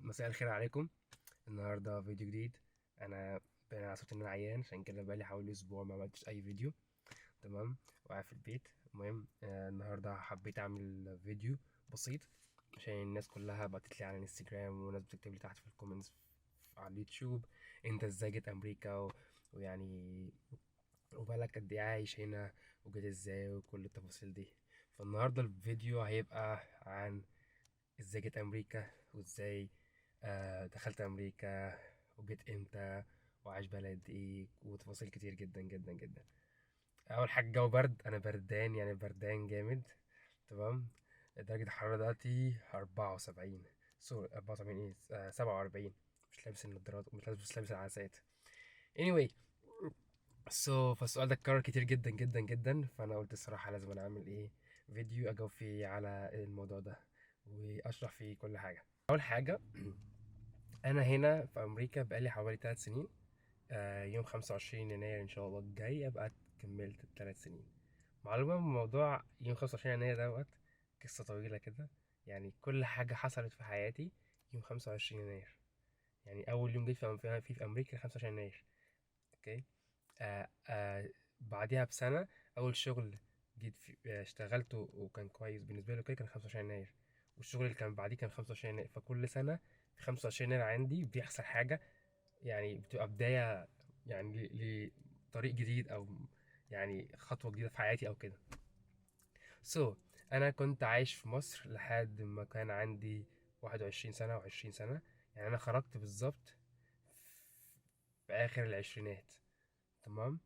مساء الخير عليكم. النهارده فيديو جديد. انا باين على صوتي ان انا عيان، عشان كده بقالي حوالي اسبوع ما عملتش اي فيديو. تمام. وقاعد في البيت. المهم النهارده حبيت اعمل فيديو بسيط عشان الناس كلها بعتت لي على الانستجرام، وناس بتكتب لي تحت في الكومنتس على اليوتيوب: انت ازاي جيت امريكا ويعني وبقالك قد ايه عايش هنا، وجيت ازاي، وكل التفاصيل دي. فالنهارده الفيديو هيبقى عن ازاي جيت امريكا، وازاي دخلت امريكا، وجيت امتى، وعايش بقالي قد ايه، وتفاصيل كتير جدا جدا جدا. اول حاجه، الجو برد، انا بردان، يعني بردان جامد. تمام. درجه الحراره دلوقتي 74. سوري، 74 ايه، 47. مش لابس النضارات، مش لابس العدسات. anyway. فالسؤال ده اتكرر كتير جدا جدا جدا، فانا قلت الصراحه لازم أنا اعمل ايه، فيديو اجاوب فيه على الموضوع ده، واشرح فيه كل حاجه. اول حاجه انا هنا في امريكا بقالي حوالي 3 سنين. يوم 25 يناير ان شاء الله الجاي ابقى كملت ال3 سنين. معلومه من موضوع يوم 25 يناير دوت، قصه طويله كده. يعني كل حاجه حصلت في حياتي يوم 25 يناير. يعني اول يوم جيت في امريكا 25 يناير. اوكي. بعديها بسنه، اول شغل جيت في اشتغلته وكان كويس بالنسبه لي كده، كان 25 يناير. والشغل اللي كان بعديه كان 25 يناير. فكل سنه في 25 يناير عندي بيحصل حاجه، يعني بتبقى بداية، يعني لطريق جديد، أو يعني خطوة جديدة في حياتي أو كده. سو أنا كنت عايش في مصر لحد ما كان عندي 21 سنة أو 20 سنة. يعني أنا خرجت بالظبط في آخر العشرينات. تمام.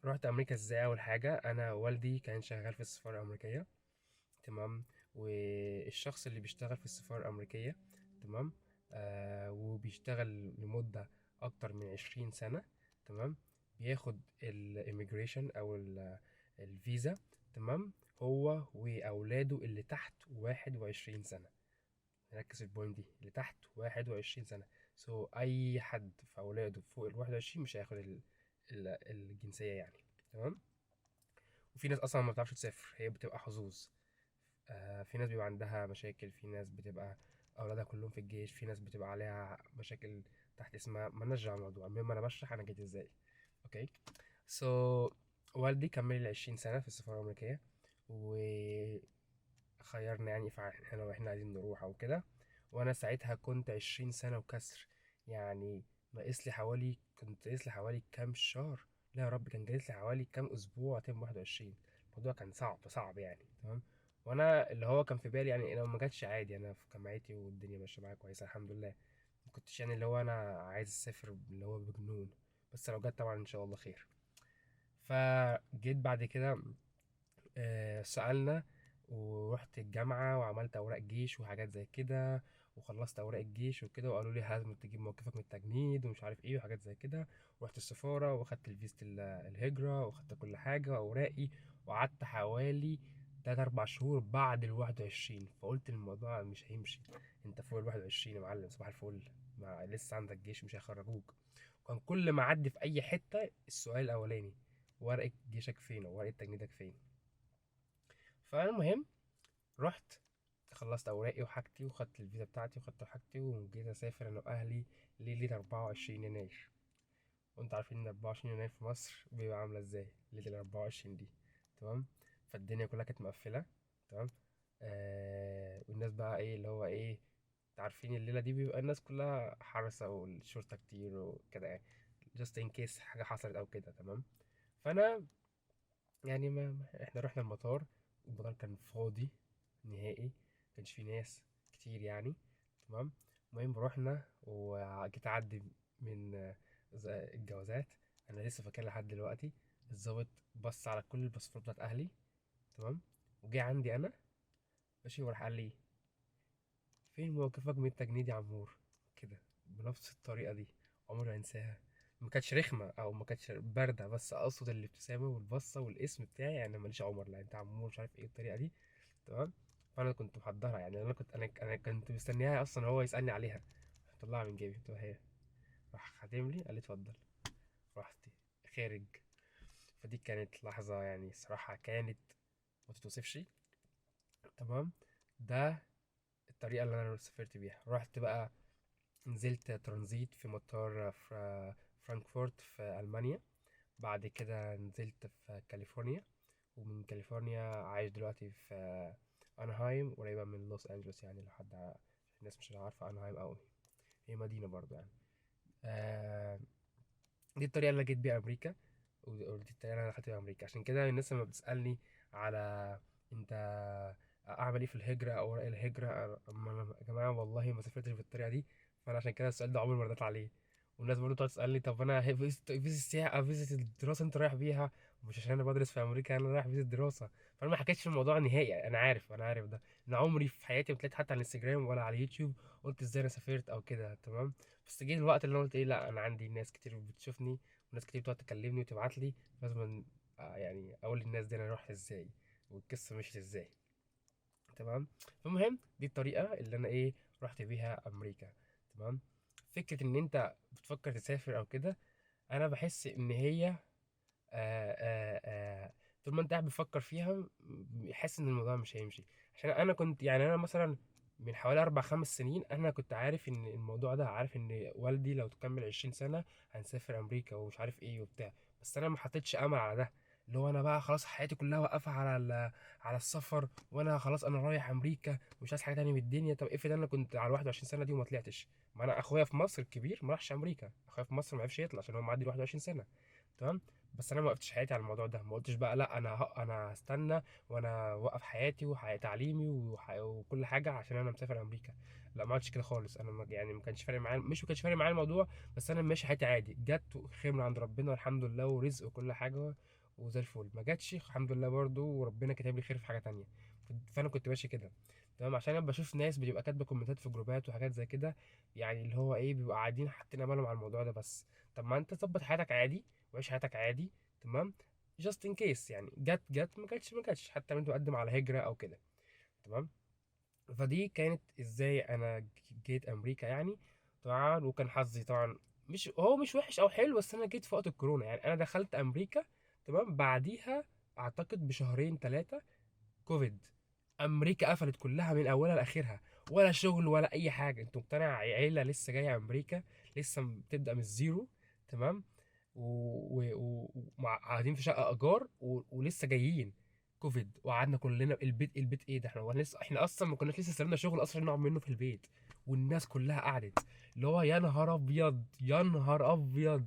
رحت أمريكا إزاي؟ أول حاجة، أنا والدي كان شغال في السفارة الأمريكية. تمام. والشخص اللي بيشتغل في السفارة الأمريكية، تمام، وبيشتغل لمدة أكتر من 20 سنة. تمام. بياخد الإيميجريشن أو الفيزا. تمام. هو وأولاده اللي تحت 21 سنة. نركز في البوينت دي، اللي تحت 21 سنة. أي حد في أولاده فوق ال21 مش هياخد الجنسية يعني. تمام. وفي ناس أصلا ما بتعرفش تسافر، هي بتبقى حظوظ. في ناس بيبقى عندها مشاكل، في ناس بتبقى اولادها كلهم في الجيش، في ناس بتبقى عليها مشاكل تحت اسمها، مالناش دعوه بالموضوع. المهم انا بشرح انا جيت ازاي. اوكي. والدي كمل لي 20 سنه في السفاره الامريكيه، وخيرنا يعني احنا لو احنا عايزين نروح او كده. وانا ساعتها كنت 20 سنه وكسر. يعني كنت قايس لي حوالي كام شهر. لا يا رب، كان جايز لي حوالي كام اسبوع تم 21. الموضوع كان صعب صعب يعني. تمام. وانا اللي هو كان في بالي، يعني لو ما جاتش عادي، انا في جامعتي والدنيا ماشيه معايا كويسه الحمد لله. ما كنتش يعني اللي هو انا عايز اسافر اللي هو بجنون. بس لو جت طبعا ان شاء الله خير. فجيت بعد كده، سألنا، ورحت الجامعة وعملت أوراق جيش وحاجات زي كده، وخلصت أوراق الجيش وكده، وقالوا لي لازم تجيب موقفك من التجنيد ومش عارف ايه وحاجات زي كده. ورحت السفارة واخدت الفيزة الهجرة، واخدت كل حاجة وأوراقي. وقعدت حوالي 3 4 شهور بعد ال21. فقلت الموضوع مش هيمشي. انت فوق ال21 يا معلم، صباح الفل. ما لسه عندك جيش، مش هيخرجوك. كان كل ما اعدي في اي حتة السؤال الاولاني: ورقة جيشك فين، او ورقة تجنيدك فين؟ فالمهم، رحت خلصت اوراقي وحاجتي، وخدت الفيزا بتاعتي، وخدت حاجتي، وجيت اسافر انا واهلي ليله 24 يناير. وانت عارفين ان 24 يناير في مصر بيبقى عامله ازاي ليله ال 24 دي. تمام. فالدنيا كلها كانت مقفله. تمام. والناس بقى ايه اللي هو ايه، انت عارفين الليله دي بيبقى الناس كلها حرسه والشرطه كتير وكده يعني، just in case حاجه حصلت او كده. تمام. فانا يعني احنا رحنا المطار كان فاضي نهائي، مكانش فيه ناس كتير يعني. تمام. المهم رحنا وجيت اعدي من الجوازات. انا لسه فاكر لحد دلوقتي. الضابط بص على كل الباسبورات بتاعت اهلي. تمام. وجه عندي انا، ماشي، وراح قال لي: فين موقفك من التجنيد يا عمور؟ كده، بنفس الطريقه دي. عمري ما انساها. ما كانتش رخمه او ما كانتش بارده، بس اقصد الابتسامه والبصه والاسم بتاعي، يعني ماليش عمر، لا انت عمور، مش عارف ايه الطريقه دي. تمام. فانا كنت محضرها، يعني انا كنت مستنيها اصلا هو يسالني عليها. طلعها من جيبي، قلت له هي. راح خاتم لي، قال لي اتفضل. رحت خارج. فدي كانت لحظه يعني الصراحه كانت ما تتوصفش. تمام. ده الطريقه اللي انا سافرت بيها. رحت بقى، نزلت ترانزيت في مطار فرانكفورت في المانيا. بعد كده نزلت في كاليفورنيا، ومن كاليفورنيا عايش دلوقتي في انهايم، قريبه من لوس انجلوس. يعني لو حد الناس مش عارفه انهايم قوي، هي مدينه برضو يعني. آه، دي الطريقه اللي أنا جيت بيها امريكا، ودي الطريقه اللي انا دخلت بيها امريكا. عشان كده الناس لما بتسالني على انت اعمل ايه في الهجره او ايه الهجره، أما أنا يا جماعه والله ما سافرتش بالطريقه دي. فانا عشان كده السؤال ده عمري ما رديت عليه. والناس برضه تقعد تسالني طب انا فيزا السياحه، فيزا الدراسه انت رايح بيها؟ مش عشان انا بدرس في امريكا انا رايح فيزا دراسه. فانا ما حكيتش في الموضوع نهائي. انا عارف ده. انا عمري في حياتي ما طلعت حتى على الانستجرام ولا على اليوتيوب قلت ازاي انا سافرت او كده، تمام. بس جه الوقت اللي انا قلت ايه، لا انا عندي ناس كتير بتشوفني، وناس كتير بتقعد تكلمني وتبعت لي، لازم يعني اقول للناس دي انا اروح ازاي والقصه مشيت ازاي، تمام. فالمهم دي الطريقه اللي انا ايه رحت بيها امريكا، تمام. فكره ان انت بتفكر تسافر او كده، انا بحس ان هي طول ما انت قاعد بتفكر فيها حاسس ان الموضوع مش هيمشي. عشان انا كنت يعني انا مثلا من حوالي 4 5 سنين انا كنت عارف ان الموضوع ده، عارف ان والدي لو تكمل 20 سنة هنسافر امريكا ومش عارف ايه وبتاع. بس انا ما حطيتش امل على ده، اللي هو انا بقى خلاص حياتي كلها واقفة على على السفر، وانا خلاص انا رايح امريكا ومش عايز حاجة تانية من الدنيا. طب افرض انا كنت على 21 سنة دي وما طلعتش؟ ما انا اخويا في مصر الكبير ما راحش امريكا، اخويا في مصر ما عرفش يطلع عشان هو معدي 21 سنة، تمام. بس انا ما وقفتش حياتي على الموضوع ده، ما قلتش بقى لا انا هستنى وانا اوقف حياتي تعليمي وكل حاجه عشان انا مسافر امريكا. لا ما عملتش كده خالص. انا يعني ما كانش فارق معايا، مش ما كانش فارق معايا الموضوع. بس انا ماشي حياتي عادي، جت خير من عند ربنا والحمد لله، ورزق وكل حاجه وزي الفل. ما جاتش الحمد لله برضو، وربنا كاتب لي خير في حاجه تانية. فانا كنت ماشي كده، تمام. عشان انا بشوف ناس بتبقى كاتبه كومنتات في جروبات وحاجات زي كده، يعني اللي هو ايه بيبقى قاعدين حاطين املهم على الموضوع ده بس. طب ما انت ظبط حياتك عادي وعيش حياتك عادي، تمام. جاست ان كيس يعني جت ما جاتش حتى لو انت مقدم على هجرة او كده، تمام. فدي كانت ازاي انا جيت امريكا يعني. طبعا وكان حظي طبعا مش وحش او حلو، بس انا جيت في وقت الكورونا. يعني انا دخلت امريكا، تمام، بعديها اعتقد بشهرين 3 كوفيد. امريكا قفلت كلها من اولها لاخرها، ولا شغل ولا اي حاجه. انت مقتنع؟ عيله لسه جايه امريكا، لسه بتبدا من الزيرو، تمام. قاعدين في شقه ايجار ولسه جايين كوفيد، وقعدنا كلنا البيت ايه ده؟ احنا اصلا ما كناش لسه سلمنا شغل اصلا نقعد منه في البيت، والناس كلها قعدت. اللي هو يا نهار ابيض يا نهار ابيض.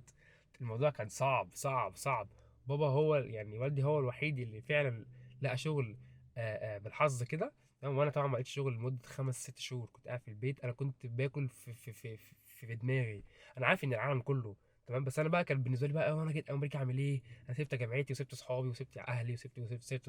الموضوع كان صعب صعب صعب. بابا هو يعني والدي هو الوحيد اللي فعلا لقى شغل بالحظ كده، تمام. وانا طبعا ما لقيتش شغل لمده 5 6 شهور، كنت قاعد في البيت. انا كنت باكل في دماغي. انا عارف ان العالم كله تمام، بس انا بقى كان بالنسبه لي بقى انا جيت امريكا اعمل ايه؟ انا سبت جامعتي وسبت صحابي وسبت اهلي وسبت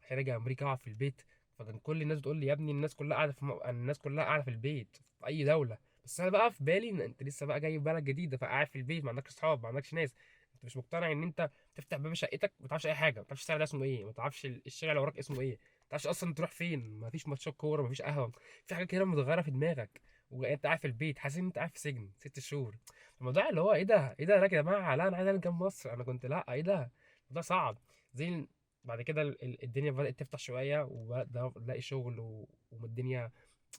عشان اجي امريكا اقعد في البيت. فكان كل الناس بتقول لي يا ابني الناس كلها قاعده الناس كلها قاعده في البيت في اي دوله. بس انا بقى في بالي ان انت لسه بقى جاي بلد جديده، فقاعد في البيت ما عندكش صحاب ما عندكش ناس. انت مش مقتنع ان انت تفتح باب شقتك ما تعرفش اي حاجه، ما تعرفش الشارع ده اسمه ايه، ما تعرفش الشارع اللي وراك اسمه ايه، ما تعرفش اصلا تروح فين، ما فيش ماتشات كوره، ما فيش قهوه، في حاجات كده متغيره في دماغك. وانت قاعد في البيت حاسس ان انت قاعد في سجن 6 شهور. الموضوع اللي هو ايه ده ايه ده لا يا جماعه، لا انا عايز ارجع مصر. انا كنت لا ايه ده، الموضوع صعب. زي بعد كده الدنيا بدات تفتح شويه وبدأ الاقي شغل والدنيا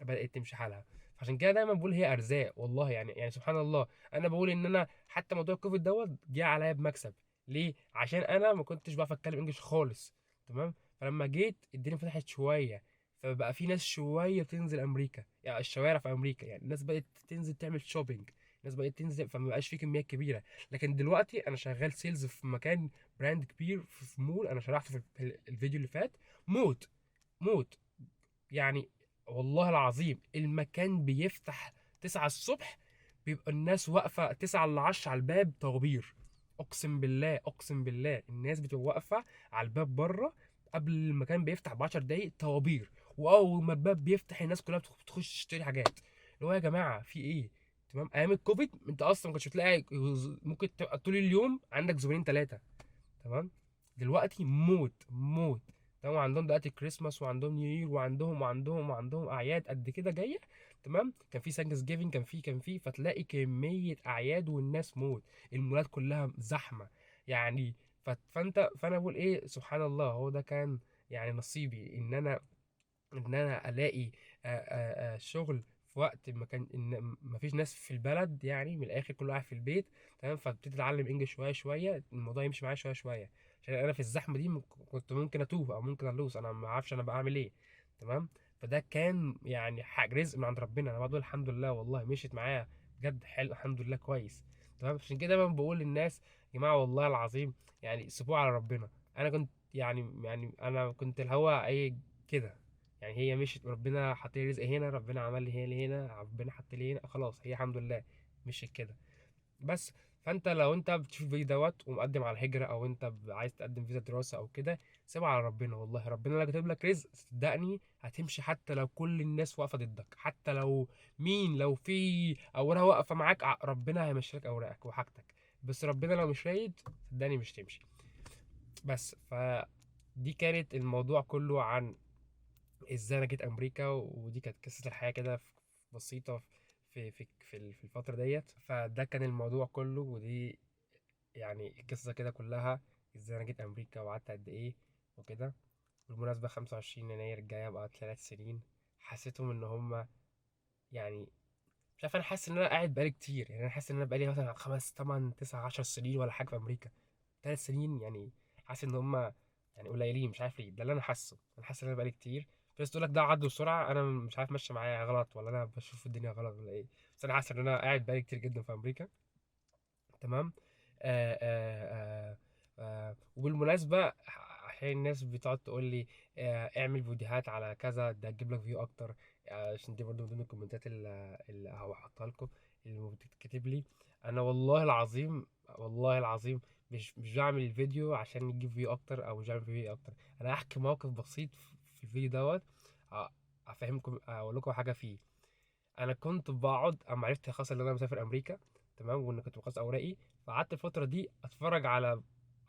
بدات تمشي حالها. عشان كده دايما بقول هي ارزاق والله. يعني سبحان الله. انا بقول ان انا حتى موضوع الكوفيد جه عليا بمكسب. ليه؟ عشان انا ما كنتش بعرف اتكلم انجلش خالص، تمام. فلما جيت الدنيا فتحت شويه، فبقى في ناس شويه بتنزل امريكا، يعني الشوارع في امريكا، يعني الناس بقت تنزل تعمل شوبينج، الناس بقت تنزل، فما بقاش في كميات كبيره. لكن دلوقتي انا شغال سيلز في مكان براند كبير في مول، انا شرحت في الفيديو اللي فات. موت موت يعني. والله العظيم المكان بيفتح 9 الصبح، بيبقى الناس واقفة 9 ل 10 على الباب طوابير. أقسم بالله أقسم بالله الناس بتبقى واقفة على الباب بره قبل المكان بيفتح ب10 دقايق طوابير. وأول ما الباب بيفتح الناس كلها بتخش تشتري حاجات. اللي هو يا جماعة في إيه؟ تمام. أيام الكوفيد أنت أصلا ما كنتش بتلاقي، ممكن تبقى طول اليوم عندك زبونين 3، تمام. دلوقتي موت موت، تمام. عندهم دلوقتي كريسماس وعندهم نيو يير وعندهم اعياد قد كده جايه، تمام. كان في سانكس جيفنج، كان في فتلاقي كميه اعياد والناس موت. المولات كلها زحمه يعني. فانا بقول ايه سبحان الله، هو ده كان يعني نصيبي ان انا الاقي شغل في وقت ما كان ان مفيش ناس في البلد، يعني من الاخر كله قاعد في البيت. تمام. فابتديت اتعلم انجلش شويه شويه، الموضوع يمشي معايا شويه شويه، عشان انا في الزحمه دي كنت ممكن اتوه او ممكن الوث، انا ما اعرفش انا بعمل ايه. تمام. فده كان يعني حاجه رزق من عند ربنا، انا بقول الحمد لله والله مشيت معايا بجد حلو، الحمد لله كويس. تمام. عشان كده دايما بقول للناس يا جماعه والله العظيم يعني سيبوها على ربنا. انا كنت يعني انا كنت الهوا اي كده، يعني هي مشيت، ربنا حط لي رزق هنا، ربنا عمل لي هنا، ربنا حط لي هنا، خلاص هي الحمد لله مشيت كده. بس فانت لو انت بتشوف الفيديو دوت ومقدم على الهجرة، او انت عايز تقدم فيزا دراسة او كده، سيبها على ربنا والله. ربنا لو كاتب لك رزق صدقني هتمشي، حتى لو كل الناس واقفة ضدك، حتى لو مين، لو في اوراق واقفة معاك، ربنا هيمشي لك اوراقك وحاجتك. بس ربنا لو مش رايد صدقني مش تمشي. بس دي كانت الموضوع كله عن ازاي انا جيت امريكا، ودي كانت قصه الحياه كده بسيطه في الفتره ديت. فده كان الموضوع كله، ودي يعني القصه كده كلها، ازاي انا جيت امريكا وقعدت قد ايه وكده. بالمناسبه 25 يناير الجايه بقى 3 سنين. حسيتهم ان هم يعني مش عارف، انا حاسس ان انا قاعد بقالي كتير، يعني انا حاسس ان انا بقالي مثلا 5 8 9 10 سنين ولا حاجه في امريكا. 3 سنين يعني حاسس ان هم يعني قليلين، مش عارف ليه، ده اللي انا حاسه. انا حاسس ان انا بقالي كتير. في ناس تقول لك ده عدى بسرعه، انا مش عارف ماشيه معايا غلط ولا انا بشوف الدنيا غلط ولا ايه. بس انا حاسس ان انا قاعد بقالي كتير جدا في امريكا. تمام. آه آه وبالمناسبة عشان الناس بتقعد تقول لي اعمل فيديوهات على كذا ده تجيب لك فيو اكتر. عشان دي برضو من ضمن الكومنتات اللي هحطها لكم، اللي بتتكتب لي. انا والله العظيم والله العظيم مش بعمل الفيديو عشان يجيب فيو اكتر، او مش بعمل فيو اكتر. انا هحكي موقف بسيط في الفيديو دوت، افهمكم اقول لكم حاجة فيه. انا كنت بقعد اما عرفت خلاص ان انا مسافر امريكا، تمام، وان كنت بخلص اوراقي، فقعدت الفتره دي اتفرج على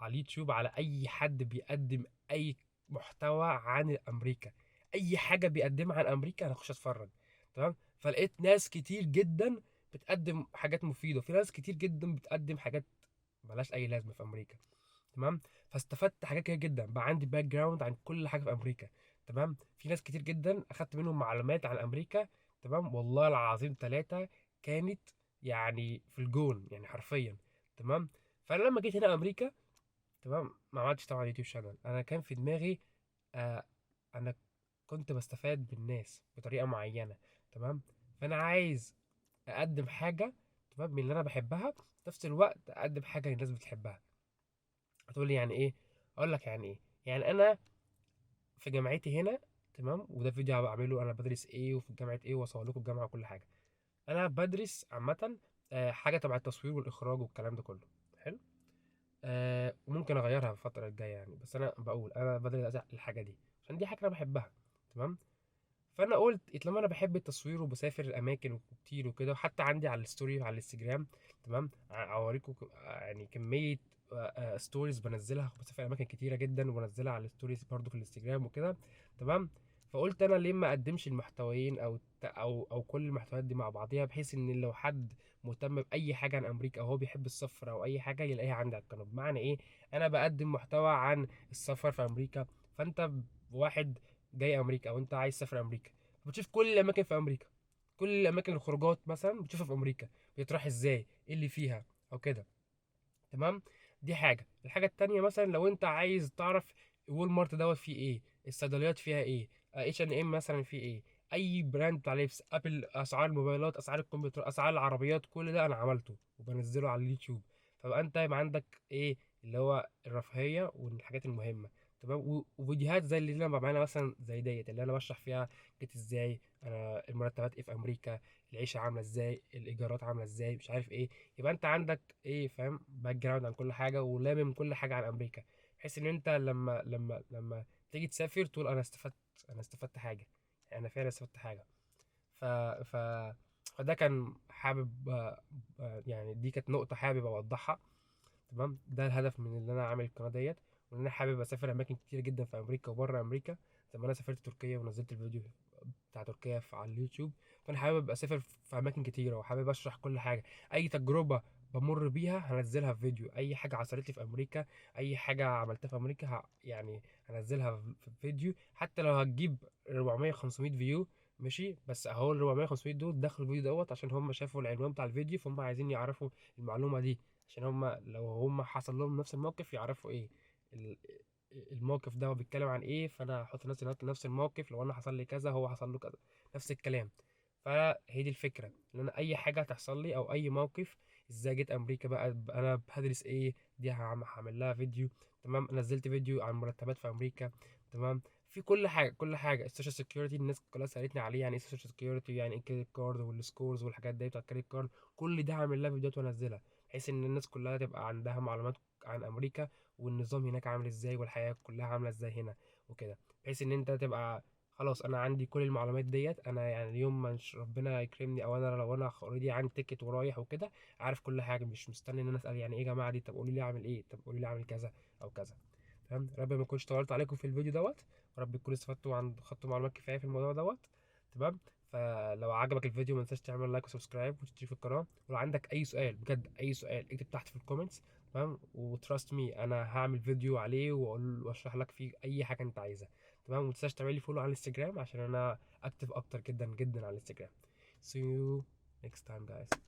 اليوتيوب على اي حد بيقدم اي محتوى عن امريكا. اي حاجه بيقدمها عن امريكا انا اخش اتفرج. تمام. فلقيت ناس كتير جدا بتقدم حاجات مفيده، وفي ناس كتير جدا بتقدم حاجات ملهاش اي لازمه في امريكا. تمام. فاستفدت حاجات كتير جدا، بقى عندي باك جراوند عن كل حاجه في امريكا. تمام. في ناس كتير جدا اخدت منهم معلومات عن امريكا. تمام. والله العظيم 3 كانت يعني في الجون يعني حرفيا. تمام. فانا لما جيت هنا امريكا، تمام، ما عملتش طبعا يوتيوب شانل. انا كان في دماغي آه انا كنت بستفاد بالناس بطريقه معينه. تمام. فانا عايز اقدم حاجه، تمام، من اللي انا بحبها، في نفس الوقت اقدم حاجه الناس بتحبها. هتقول لي يعني ايه؟ اقول لك يعني ايه. يعني انا في جامعتي هنا، تمام، وده فيديو هبقى اعمله انا بدرس ايه وفي جامعه ايه، واصور لكم الجامعه وكل حاجه. انا بدرس عامه حاجه تبع التصوير والاخراج والكلام ده كله. حلو. وممكن اغيرها في الفتره الجايه يعني، بس انا بقول انا بدرس الحاجه دي عشان دي حاجه انا بحبها. تمام. فانا قلت لما انا بحب التصوير وبسافر الاماكن كتير وكده، وحتى عندي على الستوري على الانستجرام، تمام، اوريكم يعني كميه ستوريز بنزلها، بسافر اماكن كتيره جدا وبنزلها على الستوريز برضو في الانستجرام وكده. تمام. فقلت انا ليه ما اقدمش المحتويين او كل المحتويات دي مع بعضيها، بحيث ان لو حد مهتم باي حاجه عن امريكا او هو بيحب السفر او اي حاجه يلاقيها عندي على القناه. بمعنى ايه؟ انا بقدم محتوى عن السفر في امريكا. فانت واحد جاي امريكا او انت عايز تسافر امريكا، بتشوف كل الاماكن في امريكا، كل الاماكن الخروجات مثلا بتشوفها في امريكا، بيتراح ازاي، ايه اللي فيها او كده. تمام. دي حاجه. الحاجه التانية مثلا لو انت عايز تعرف وول مارت دوت فيه ايه، الصيدليات فيها ايه، اتش ان ام مثلا فيه ايه، اي براند بتاع لبس، ابل، اسعار الموبايلات، اسعار الكمبيوتر، اسعار العربيات، كل ده انا عملته وبنزله على اليوتيوب. فبقى انت يبقى عندك ايه اللي هو الرفاهيه والحاجات المهمه. تمام. وفيديوهات زي اللي انا بعملها مثلا زي ديت، اللي انا بشرح فيها جيت ازاي، انا المرتبات ايه في امريكا، العيشه عامله ازاي، الايجارات عامله ازاي، مش عارف ايه. يبقى انت عندك ايه، فاهم، باك جراوند عن كل حاجه ولامم كل حاجه عن امريكا، بحيث ان انت لما تيجي تسافر تقول انا استفدت، انا استفدت حاجه، يعني انا فعلا استفدت حاجه. ف ف فده كان حابب يعني دي كانت نقطه حابب اوضحها. تمام. ده الهدف من اللي انا عامل القناه ديت، وان انا حابب اسافر اماكن كتير جدا في امريكا وبره امريكا. زي ما انا سافرت تركيا ونزلت الفيديو بتاع تركيا على اليوتيوب. فانا حابب اسافر في اماكن كتيره، وحابب اشرح كل حاجه. اي تجربه بمر بيها هنزلها في فيديو، اي حاجه حصلت لي في امريكا، اي حاجه عملتها في امريكا يعني هنزلها في فيديو، حتى لو هتجيب 400 500 فيو. ماشي. بس اهو ال 400 500 دول دخلوا الفيديو دوت عشان هم شافوا العنوان بتاع الفيديو، فهم عايزين يعرفوا المعلومه دي، عشان هم لو هم حصل لهم نفس الموقف يعرفوا ايه ال- الموقف ده هو بيتكلم عن ايه، فانا هحط نفسي نفس الموقف، لو انا حصل لي كذا هو حصل له كذا، نفس الكلام. فهي دي الفكره، ان انا اي حاجه هتحصل لي او اي موقف، ازاي جيت امريكا بقى، انا هدرس ايه، دي هعمل لها فيديو. تمام. نزلت فيديو عن المرتبات في امريكا. تمام. في كل حاجه، كل حاجه. السوشيال سيكيورتي الناس كلها سالتني عليه، يعني ايه السوشيال سيكيورتي، يعني ايه الكريدت كارد والسكورز والحاجات دي بتاعت الكريدت كارد. كل ده هعمل لها فيديوهات وانزلها، بحيث ان الناس كلها تبقى عندها معلومات عن امريكا، والنظام هناك عامل ازاي، والحياه كلها عامله ازاي هنا وكده، بحيث ان انت تبقى خلاص انا عندي كل المعلومات ديت. انا يعني اليوم ما ربنا يكرمني، او انا لو انا اوريدي عندي تيكت ورايح وكده، عارف كل حاجه، مش مستني ان انا اسال يعني ايه يا جماعه دي، طب قولوا لي اعمل ايه، طب قولوا لي اعمل كذا او كذا. تمام. رب ما اكونش طولت عليكم في الفيديو دوت، ورب تكونوا استفدتوا عن خدتوا معلومات كفايه في الموضوع دوت. تمام. فلو عجبك الفيديو ما تنساش تعمل لايك وسبسكرايب وتشترك في القناه، ولو عندك اي سؤال بجد اي سؤال اكتب تحت في الكومنتس. تمام. وتراست مي انا هعمل فيديو عليه واقول واشرح لك فيه اي حاجه انت عايزها. تمام. وما تنساش تعمل لي فولو على الانستجرام عشان انا اكتف اكتر جدا جدا على الانستجرام. See you next time guys.